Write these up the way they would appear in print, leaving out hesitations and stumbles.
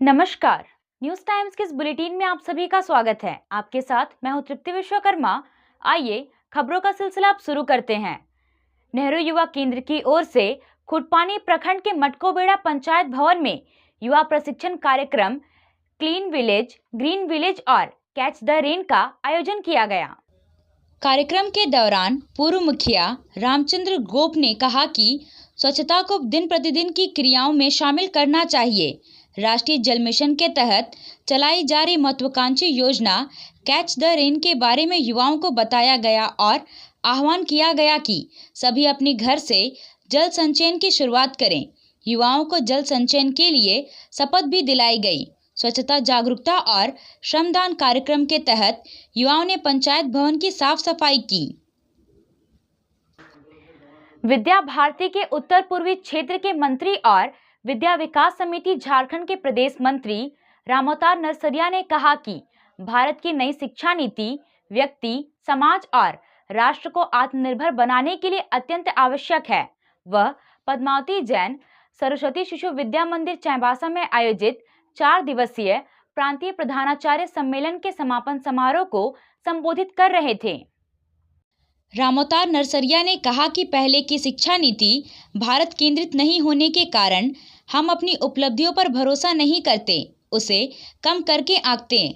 नमस्कार। News times के इस बुलेटिन में आप सभी का स्वागत है। आपके साथ मैं हूं तृप्ति विश्वकर्मा। आइए खबरों का सिलसिला अब शुरू करते हैं। नेहरू युवा केंद्र की ओर से खुटपानी प्रखंड के मटकोबेड़ा पंचायत भवन में युवा प्रशिक्षण कार्यक्रम क्लीन विलेज, ग्रीन विलेज और कैच द रेन का आयोजन किया गया। कार्यक्रम के दौरान पूर्व मुखिया रामचंद्र गोप ने कहा कि स्वच्छता को दिन प्रतिदिन की क्रियाओं में शामिल करना चाहिए। राष्ट्रीय जल मिशन के तहत चलाई जा रही महत्वाकांक्षी योजना कैच द रेन के बारे में युवाओं को बताया गया और आह्वान किया गया कि सभी अपने घर से जल संचयन की शुरुआत करें। युवाओं को जल संचयन के लिए शपथ भी दिलाई गई। स्वच्छता जागरूकता और श्रमदान कार्यक्रम के तहत युवाओं ने पंचायत भवन की साफ सफाई की। विद्या भारती के उत्तर पूर्वी क्षेत्र के मंत्री और विद्या विकास समिति झारखंड के प्रदेश मंत्री रामोतार नरसरिया ने कहा कि भारत की नई शिक्षा नीति व्यक्ति, समाज और राष्ट्र को आत्मनिर्भर बनाने के लिए अत्यंत आवश्यक है। वह पद्मावती जैन सरस्वती शिशु विद्या मंदिर चाईबासा में आयोजित 4 दिवसीय प्रांतीय प्रधानाचार्य सम्मेलन के समापन समारोह को संबोधित कर रहे थे। रामोतार नरसरिया ने कहा कि पहले की शिक्षा नीति भारत केंद्रित नहीं होने के कारण हम अपनी उपलब्धियों पर भरोसा नहीं करते, उसे कम करके आंकते हैं।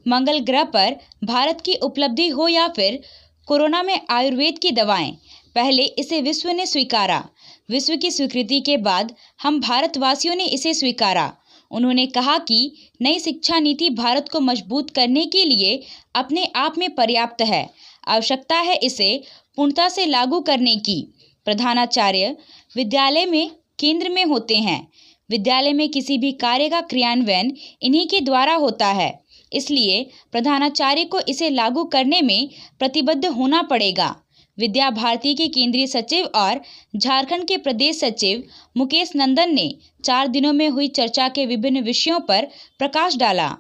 मंगल ग्रह पर भारत की उपलब्धि हो या फिर कोरोना में आयुर्वेद की दवाएं, पहले इसे विश्व ने स्वीकारा। विश्व की स्वीकृति के बाद हम भारतवासियों ने इसे स्वीकारा। उन्होंने कहा कि नई शिक्षा नीति भारत को मजबूत करने के लिए अपने आप में पर्याप्त है। आवश्यकता है इसे पूर्णता से लागू करने की। प्रधानाचार्य विद्यालय में केंद्र में होते हैं। विद्यालय में किसी भी कार्य का क्रियान्वयन इन्हीं के द्वारा होता है, इसलिए प्रधानाचार्य को इसे लागू करने में प्रतिबद्ध होना पड़ेगा। विद्या भारती के केंद्रीय सचिव और झारखंड के प्रदेश सचिव मुकेश नंदन ने 4 दिनों में हुई चर्चा के विभिन्न विषयों पर प्रकाश डाला।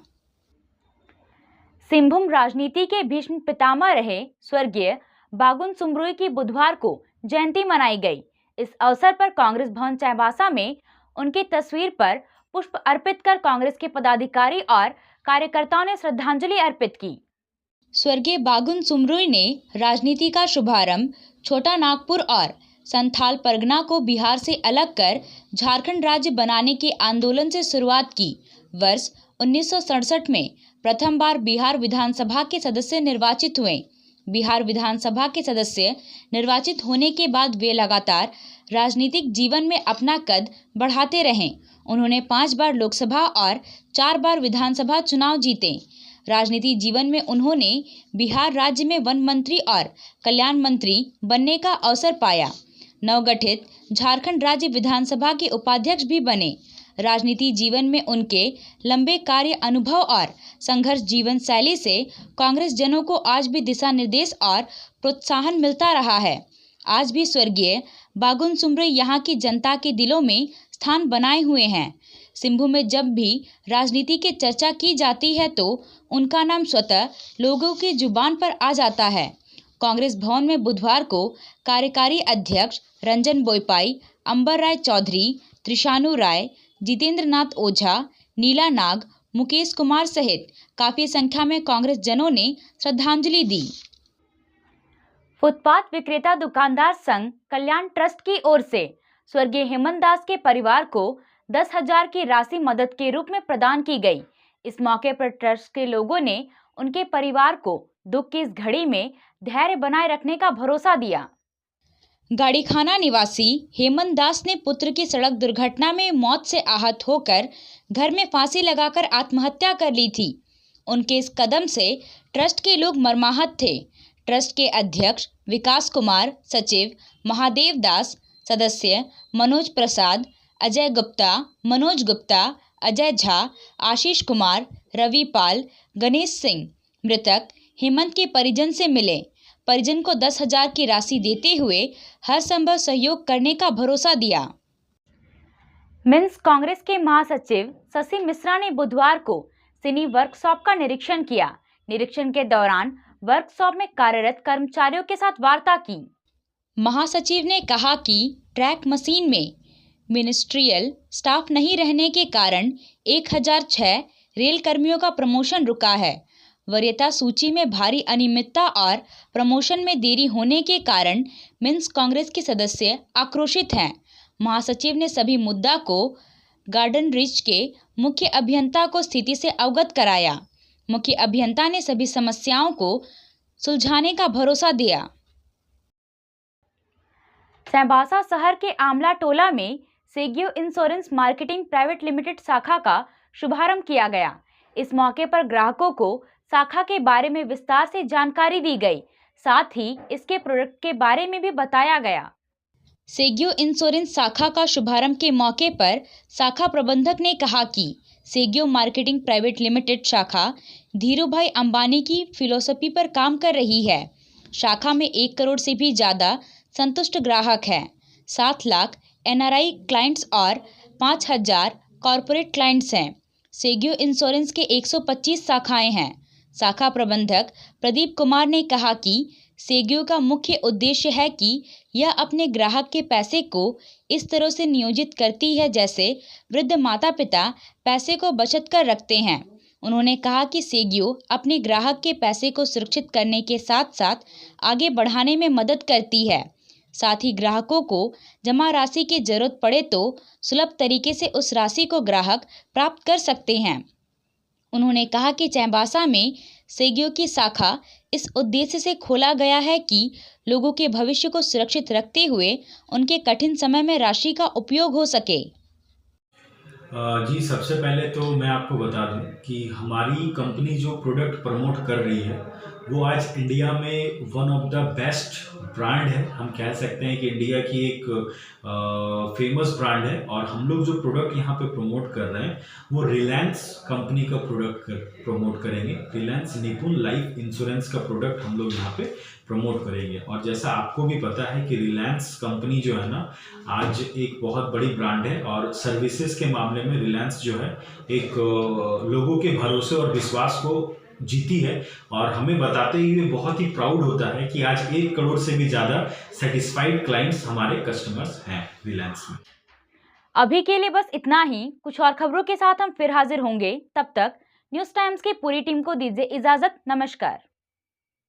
सिंहभूम राजनीति के भीष्म पितामह रहे स्वर्गीय बागुन सुमरोई की बुधवार को जयंती मनाई गई। इस अवसर पर कांग्रेस भवन चाईबासा में उनकी तस्वीर पर पुष्प अर्पित कर कांग्रेस के पदाधिकारी और कार्यकर्ताओं ने श्रद्धांजलि अर्पित की। स्वर्गीय बागुन सुमरोई ने राजनीति का शुभारंभ छोटा नागपुर और संथाल परगना को बिहार से अलग कर झारखंड राज्य बनाने के आंदोलन से शुरुआत की। वर्ष 1967 में प्रथम बार बिहार विधानसभा के सदस्य निर्वाचित हुए। बिहार विधानसभा के सदस्य निर्वाचित होने के बाद वे लगातार राजनीतिक जीवन में अपना कद बढ़ाते रहे। उन्होंने 5 बार लोकसभा और 4 बार विधानसभा चुनाव जीते। राजनीतिक जीवन में उन्होंने बिहार राज्य में वन मंत्री और कल्याण मंत्री बनने का अवसर पाया। नवगठित झारखंड राज्य विधानसभा के उपाध्यक्ष भी बने। राजनीति जीवन में उनके लंबे कार्य अनुभव और संघर्ष जीवन शैली से कांग्रेस जनों को आज भी दिशा निर्देश और प्रोत्साहन मिलता रहा है। आज भी स्वर्गीय बागुन सुमरोई यहाँ की जनता के दिलों में स्थान बनाए हुए हैं। सिंहभूम में जब भी राजनीति की चर्चा की जाती है तो उनका नाम स्वतः लोगों की जुबान पर आ जाता है। कांग्रेस भवन में बुधवार को कार्यकारी अध्यक्ष रंजन बोईपाई, अंबर राय चौधरी, त्रिशानु राय, जितेंद्र नाथ ओझा, नीला नाग, मुकेश कुमार सहित काफी संख्या में कांग्रेस जनों ने श्रद्धांजलि दी। फुटपाथ विक्रेता दुकानदार संघ कल्याण ट्रस्ट की ओर से स्वर्गीय हेमंत दास के परिवार को 10,000 की राशि मदद के रूप में प्रदान की गई। इस मौके पर ट्रस्ट के लोगों ने उनके परिवार को दुख की इस घड़ी में धैर्य बनाए रखने का भरोसा दिया। गाड़ीखाना निवासी हेमंत दास ने पुत्र की सड़क दुर्घटना में मौत से आहत होकर घर में फांसी लगाकर आत्महत्या कर ली थी। उनके इस कदम से ट्रस्ट के लोग मर्माहत थे। ट्रस्ट के अध्यक्ष विकास कुमार, सचिव महादेव दास, सदस्य मनोज प्रसाद, अजय गुप्ता, मनोज गुप्ता, अजय झा, आशीष कुमार, रवि पाल, गणेश सिंह मृतक हेमंत के परिजन से मिले। परिजन को 10,000 की राशि देते हुए हर संभव सहयोग करने का भरोसा दिया। मिन्स कांग्रेस के महासचिव शशि मिश्रा ने बुधवार को सिनी वर्कशॉप का निरीक्षण किया। निरीक्षण के दौरान वर्कशॉप में कार्यरत कर्मचारियों के साथ वार्ता की। महासचिव ने कहा कि ट्रैक मशीन में मिनिस्ट्रियल स्टाफ नहीं रहने के कारण 1006 रेल कर्मियों का प्रमोशन रुका है। वरीयता सूची में भारी अनियमितता और प्रमोशन में देरी होने के कारण मिन्स कांग्रेस के सदस्य आक्रोशित हैं। महासचिव ने सभी मुद्दा को गार्डन रिच के मुख्य अभियंता को स्थिति से अवगत कराया। मुख्य अभियंता ने सभी समस्याओं को सुलझाने का भरोसा दिया। चाईबासा शहर के आमला टोला में सेगियो इंश्योरेंस मार्केटिंग प्राइवेट लिमिटेड शाखा का शुभारंभ किया गया। इस मौके पर ग्राहकों को शाखा के बारे में विस्तार से जानकारी दी गई, साथ ही इसके प्रोडक्ट के बारे में भी बताया गया। सेगियो इंश्योरेंस शाखा का शुभारंभ के मौके पर शाखा प्रबंधक ने कहा कि सेगियो मार्केटिंग प्राइवेट लिमिटेड शाखा धीरूभाई अंबानी की फिलॉसफी पर काम कर रही है। शाखा में 1 करोड़ से भी ज़्यादा संतुष्ट ग्राहक हैं। 7 लाख NRI क्लाइंट्स और 5000 कॉरपोरेट क्लाइंट्स हैं। सेगियो इंश्योरेंस के 125 शाखाएं हैं। शाखा प्रबंधक प्रदीप कुमार ने कहा कि सेगियो का मुख्य उद्देश्य है कि यह अपने ग्राहक के पैसे को इस तरह से नियोजित करती है जैसे वृद्ध माता पिता पैसे को बचत कर रखते हैं। उन्होंने कहा कि सेगियो अपने ग्राहक के पैसे को सुरक्षित करने के साथ साथ आगे बढ़ाने में मदद करती है। साथ ही ग्राहकों को जमा राशि की जरूरत पड़े तो सुलभ तरीके से उस राशि को ग्राहक प्राप्त कर सकते हैं। उन्होंने कहा कि चाईबासा में सेगियो की शाखा इस उद्देश्य से खोला गया है कि लोगों के भविष्य को सुरक्षित रखते हुए उनके कठिन समय में राशि का उपयोग हो सके। जी, सबसे पहले तो मैं आपको बता दूं कि हमारी कंपनी जो प्रोडक्ट प्रमोट कर रही है वो आज इंडिया में one of the best brand है। हम कह सकते हैं कि इंडिया की एक फेमस ब्रांड है और हम लोग जो प्रोडक्ट यहाँ पे प्रमोट कर रहे हैं वो रिलायंस कंपनी का प्रोडक्ट प्रमोट करेंगे। रिलायंस निपुण लाइफ इंश्योरेंस का प्रोडक्ट हम लोग यहाँ पे प्रमोट करेंगे। और जैसा आपको भी पता है कि रिलायंस कंपनी जो है ना आज एक बहुत बड़ी ब्रांड है और सर्विसेज के मामले में रिलायंस जो है एक लोगों के भरोसे और विश्वास को जीती है। और हमें बताते हुए बहुत ही प्राउड होता है कि आज 1 करोड़ से भी ज़्यादा सेटिस्फाइड क्लाइंट्स हमारे कस्टमर्स हैं रिलायंस में। अभी के लिए बस इतना ही। कुछ और खबरों के साथ हम फिर हाजिर होंगे। तब तक न्यूज़ टाइम्स की पूरी टीम को दीजिए इजाज़त। नमस्कार।